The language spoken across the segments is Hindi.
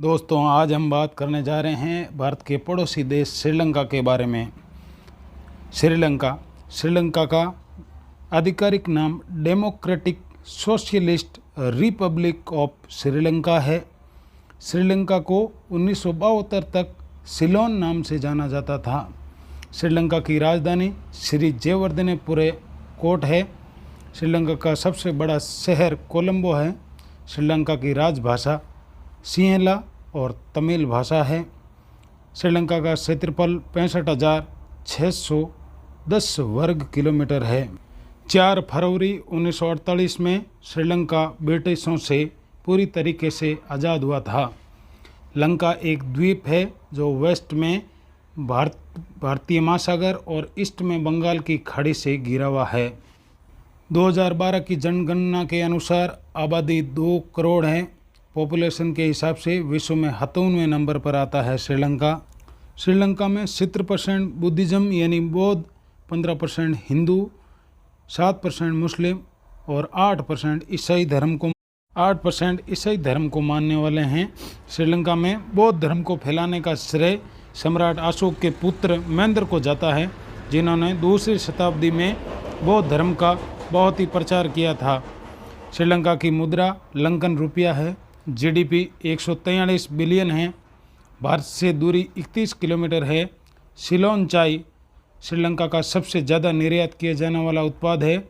दोस्तों, आज हम बात करने जा रहे हैं भारत के पड़ोसी देश श्रीलंका के बारे में। श्रीलंका का आधिकारिक नाम democratic socialist Republic of Sri Lanka है। श्रीलंका को 1972 तक सिलोन नाम से जाना जाता था। श्रीलंका की राजधानी श्री जयवर्धनेपुरे कोट है। श्रीलंका का सबसे बड़ा शहर कोलंबो है। श्रीलंका की राजभाषा सिंहला और तमिल भाषा है। श्रीलंका का क्षेत्रफल 65,610 वर्ग किलोमीटर है। 4 फरवरी 1948 में श्रीलंका ब्रिटिशों से पूरी तरीके से आज़ाद हुआ था। लंका एक द्वीप है जो वेस्ट में भारतीय महासागर और ईस्ट में बंगाल की खाड़ी से घिरा हुआ है। 2012 की जनगणना के अनुसार आबादी 2 करोड़ है। पॉपुलेशन के हिसाब से विश्व में 57वें नंबर पर आता है श्रीलंका। श्रीलंका में 70% बुद्धिज़्म यानी बौद्ध, 15% हिंदू, 7% मुस्लिम और 8% ईसाई धर्म को मानने वाले हैं। श्रीलंका में बौद्ध धर्म को फैलाने का श्रेय सम्राट अशोक के पुत्र महेंद्र को जाता है, जिन्होंने 2री शताब्दी में बौद्ध धर्म का बहुत ही प्रचार किया था। श्रीलंका की मुद्रा लंकन रुपया है। जीडीपी 143 बिलियन है। भारत से दूरी 31 किलोमीटर है। सिलोन चाय श्रीलंका का सबसे ज़्यादा निर्यात किया जाने वाला उत्पाद है।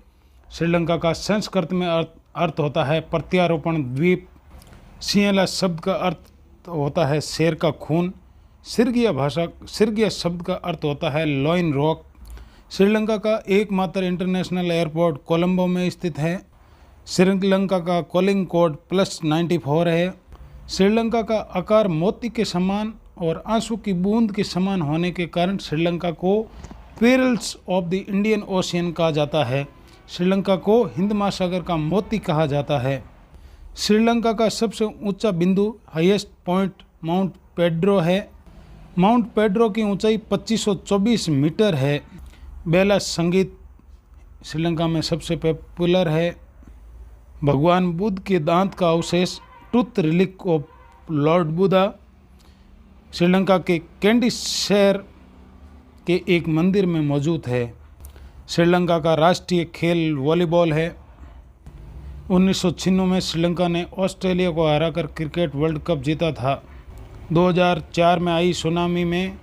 श्रीलंका का संस्कृत में अर्थ होता है प्रत्यारोपण द्वीप। सिंहला शब्द का अर्थ होता है शेर का खून। सिर्गिया शब्द का अर्थ होता है लॉइन रॉक। श्रीलंका का एकमात्र इंटरनेशनल एयरपोर्ट कोलंबो में स्थित है। श्रीलंका का कॉलिंग कोड +94 है। श्रीलंका का आकार मोती के समान और आंसू की बूंद के समान होने के कारण श्रीलंका को perils of the Indian ocean कहा जाता है। श्रीलंका को हिंद महासागर का मोती कहा जाता है। श्रीलंका का सबसे ऊंचा बिंदु हाईएस्ट पॉइंट माउंट पेड्रो है। माउंट पेड्रो की ऊंचाई 2524 मीटर है। बेला संगीत श्रीलंका में सबसे पॉपुलर है। भगवान बुद्ध के दांत का अवशेष tooth relic of Lord Buddha Sri Lanka के कैंडी शहर के एक मंदिर में मौजूद है। श्रीलंका का राष्ट्रीय खेल वॉलीबॉल है। 1996 में श्रीलंका ने ऑस्ट्रेलिया को हराकर क्रिकेट वर्ल्ड कप जीता था। 2004 में आई सुनामी में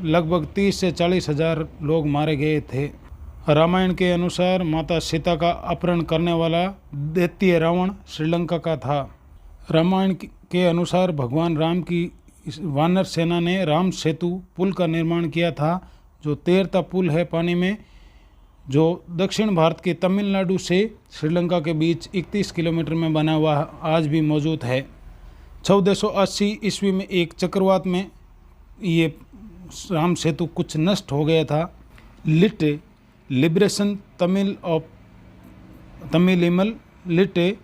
लगभग 30 से 40 हज़ार लोग मारे गए थे। रामायण के अनुसार माता सीता का अपहरण करने वाला दैत्य रावण श्रीलंका का था। रामायण के अनुसार भगवान राम की वानर सेना ने राम सेतु पुल का निर्माण किया था, जो तैरता पुल है पानी में, जो दक्षिण भारत के तमिलनाडु से श्रीलंका के बीच 31 किलोमीटर में बना हुआ आज भी मौजूद है। 1480 ईस्वी में एक चक्रवात में ये राम सेतु कुछ नष्ट हो गया था। लिबरेशन तमिल लिटे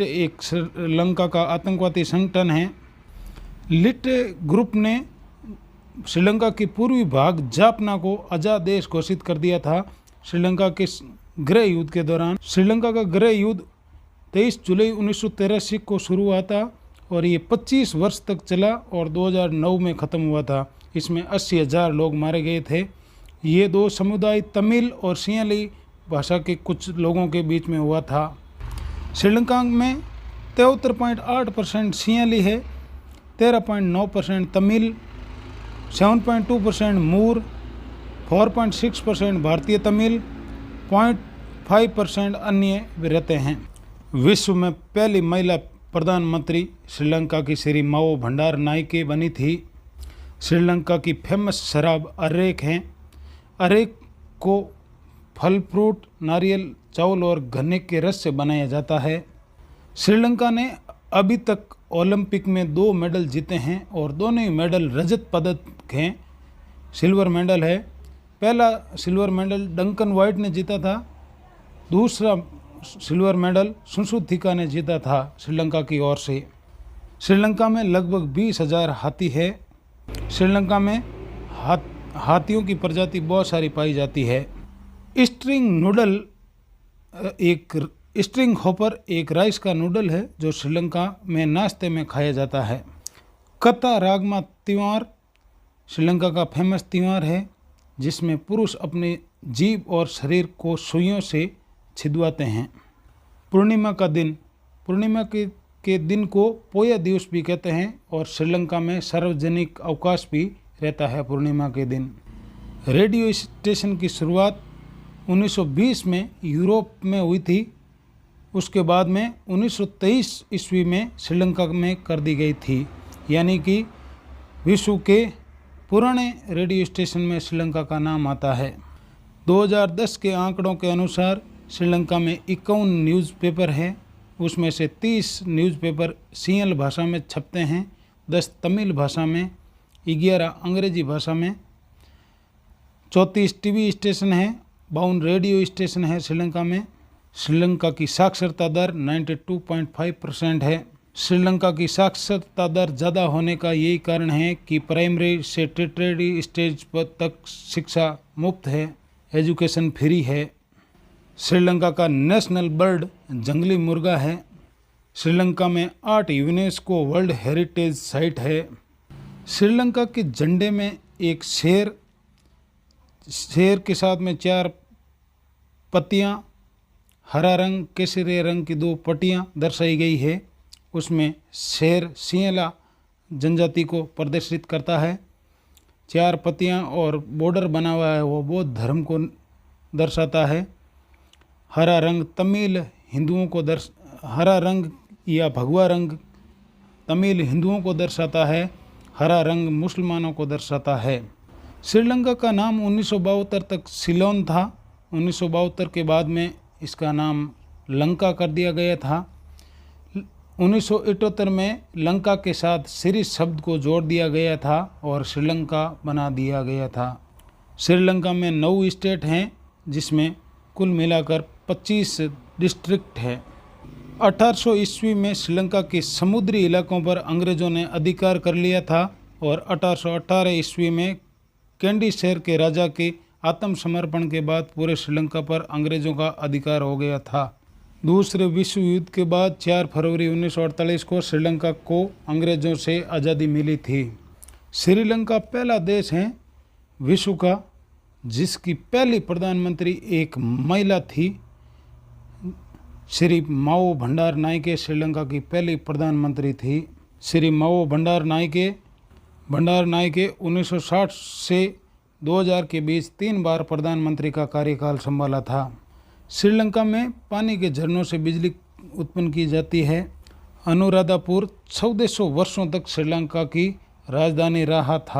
एक श्रीलंका का आतंकवादी संगठन है। लिटे ग्रुप ने श्रीलंका के पूर्वी भाग जाफना को आज़ाद देश घोषित कर दिया था। श्रीलंका के गृह युद्ध के दौरान श्रीलंका का गृह युद्ध 23 जुलाई 1983 को शुरू हुआ था और ये 25 वर्ष तक चला और 2009 में ख़त्म हुआ था। इसमें 80,000 लोग मारे गए थे। ये 2 समुदाय तमिल और सिंहली भाषा के कुछ लोगों के बीच में हुआ था। श्रीलंका में 73.8% सिंहली है, 13.9% तमिल, 7.2% मूर, 4.6% भारतीय तमिल, 0.5% अन्य रहते हैं। विश्व में पहली महिला प्रधानमंत्री श्रीलंका की श्री माओ भंडार नायके बनी थी। श्रीलंका की फेमस शराब अरेक है। अरेक को फल, फ्रूट, नारियल, चावल और गन्ने के रस से बनाया जाता है। श्रीलंका ने अभी तक ओलंपिक में 2 मेडल जीते हैं और दोनों ही मेडल रजत पदक हैं। सिल्वर मेडल है। पहला सिल्वर मेडल डंकन वाइट ने जीता था। दूसरा सिल्वर मेडल सुसुथिका ने जीता था श्रीलंका की ओर से। श्रीलंका में लगभग 20,000 हाथी है। श्रीलंका में हाथियों की प्रजाति बहुत सारी पाई जाती है। स्ट्रिंग होपर एक राइस का नूडल है जो श्रीलंका में नाश्ते में खाया जाता है। कथा रागमा त्यौहार श्रीलंका का फेमस त्यौहार है, जिसमें पुरुष अपने जीभ और शरीर को सुइयों से छिदवाते हैं। पूर्णिमा का दिन, पूर्णिमा के दिन को पोया दिवस भी कहते हैं और श्रीलंका में सार्वजनिक अवकाश भी रहता है पूर्णिमा के दिन। रेडियो स्टेशन की शुरुआत 1920 में यूरोप में हुई थी। उसके बाद में 1923 ईस्वी में श्रीलंका में कर दी गई थी, यानी कि विश्व के पुराने रेडियो स्टेशन में श्रीलंका का नाम आता है। 2010 के आंकड़ों के अनुसार श्रीलंका में 51 न्यूज़पेपर है। उसमें से 30 न्यूज़पेपर सिंहल भाषा में छपते हैं, 10 तमिल भाषा में, 11 अंग्रेजी भाषा में, 34 टीवी स्टेशन हैं, 52 रेडियो स्टेशन है श्रीलंका में। श्रीलंका की साक्षरता दर 92.5% है। श्रीलंका की साक्षरता दर ज़्यादा होने का यही कारण है कि प्राइमरी से टर्टियरी स्टेज पर तक शिक्षा मुफ्त है, एजुकेशन फ्री है। श्रीलंका का नेशनल बर्ड जंगली मुर्गा है। श्रीलंका में 8 यूनेस्को वर्ल्ड हेरिटेज साइट है। श्रीलंका के झंडे में एक शेर के साथ में 4 पत्तियाँ, हरा रंग, केसरिया रंग की 2 पट्टियाँ दर्शाई गई है। उसमें शेर सिंहला जनजाति को प्रदर्शित करता है। 4 पत्तियाँ और बॉर्डर बना हुआ है, वो बौद्ध धर्म को दर्शाता है। हरा रंग तमिल हिंदुओं को हरा रंग या भगवा रंग तमिल हिंदुओं को दर्शाता है। हरा रंग मुसलमानों को दर्शाता है। श्रीलंका का नाम 1972 तक सिलोन था। 1972 के बाद में इसका नाम लंका कर दिया गया था। 1978 में लंका के साथ श्री शब्द को जोड़ दिया गया था और श्रीलंका बना दिया गया था। श्रीलंका में 9 स्टेट हैं, जिसमें कुल मिलाकर 25 डिस्ट्रिक्ट है। 1800 ईस्वी में श्रीलंका के समुद्री इलाकों पर अंग्रेज़ों ने अधिकार कर लिया था और 1818 ईस्वी में कैंडी शहर के राजा के आत्मसमर्पण के बाद पूरे श्रीलंका पर अंग्रेज़ों का अधिकार हो गया था। दूसरे विश्व युद्ध के बाद 4 फरवरी 1948 को श्रीलंका को अंग्रेज़ों से आज़ादी मिली थी। श्रीलंका पहला देश है विश्व का जिसकी पहली प्रधानमंत्री एक महिला थी। श्री माओ भंडार नायके श्रीलंका की पहली प्रधानमंत्री थी। श्री माओ भंडार नायके 1960 से 2000 के बीच 3 बार प्रधानमंत्री का कार्यकाल संभाला था। श्रीलंका में पानी के झरनों से बिजली उत्पन्न की जाती है। अनुराधापुर 1400 वर्षों तक श्रीलंका की राजधानी रहा था।